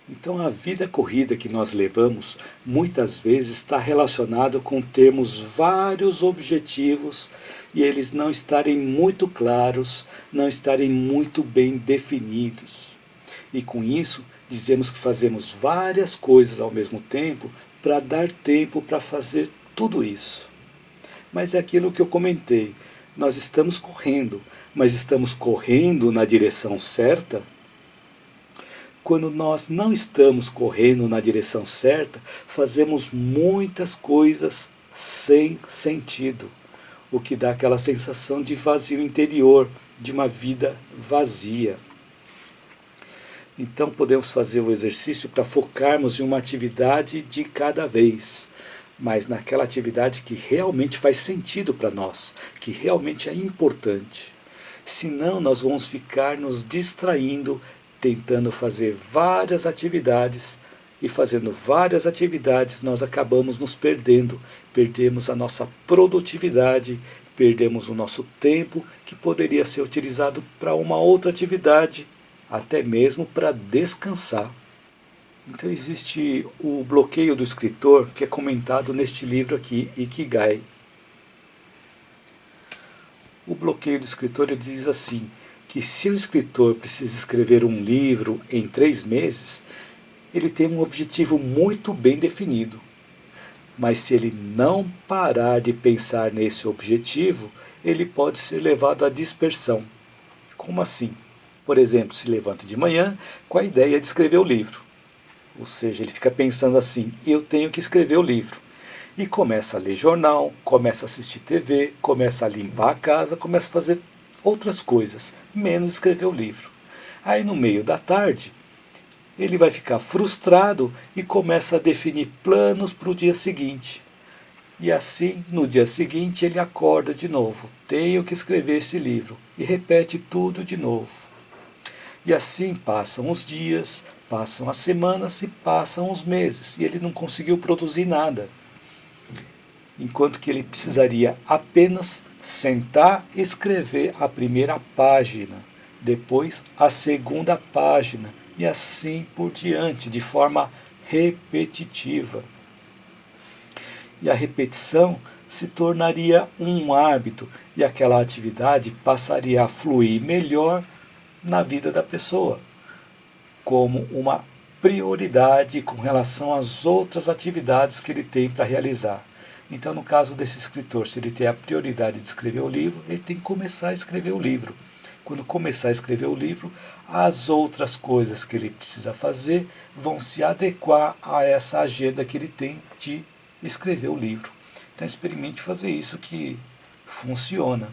Então a vida corrida que nós levamos muitas vezes está relacionado com termos vários objetivos e eles não estarem muito claros, não estarem muito bem definidos. E com isso dizemos que fazemos várias coisas ao mesmo tempo para dar tempo para fazer tudo isso. Mas é aquilo que eu comentei, nós estamos correndo, mas estamos correndo na direção certa? Quando nós não estamos correndo na direção certa, fazemos muitas coisas sem sentido, o que dá aquela sensação de vazio interior, de uma vida vazia. Então podemos fazer o exercício para focarmos em uma atividade de cada vez, mas naquela atividade que realmente faz sentido para nós, que realmente é importante. Senão nós vamos ficar nos distraindo, tentando fazer várias atividades, e fazendo várias atividades nós acabamos nos perdendo, perdemos a nossa produtividade, perdemos o nosso tempo que poderia ser utilizado para uma outra atividade, até mesmo para descansar. Então existe o bloqueio do escritor que é comentado neste livro aqui, Ikigai. O bloqueio do escritor ele diz assim, que se o escritor precisa escrever um livro em 3 meses, ele tem um objetivo muito bem definido. Mas se ele não parar de pensar nesse objetivo, ele pode ser levado à dispersão. Como assim? Por exemplo, se levanta de manhã com a ideia de escrever o livro. Ou seja, ele fica pensando assim, eu tenho que escrever o livro. E começa a ler jornal, começa a assistir TV, começa a limpar a casa, começa a fazer outras coisas, menos escrever o livro. Aí no meio da tarde, ele vai ficar frustrado e começa a definir planos para o dia seguinte. E assim, no dia seguinte, ele acorda de novo, tenho que escrever esse livro, e repete tudo de novo. E assim passam os dias, passam as semanas e passam os meses, e ele não conseguiu produzir nada. Enquanto que ele precisaria apenas sentar e escrever a primeira página, depois a segunda página, e assim por diante, de forma repetitiva. E a repetição se tornaria um hábito, e aquela atividade passaria a fluir melhor na vida da pessoa, como uma prioridade com relação às outras atividades que ele tem para realizar. Então, no caso desse escritor, se ele tem a prioridade de escrever o livro, ele tem que começar a escrever o livro. Quando começar a escrever o livro, as outras coisas que ele precisa fazer vão se adequar a essa agenda que ele tem de escrever o livro. Então experimente fazer isso que funciona.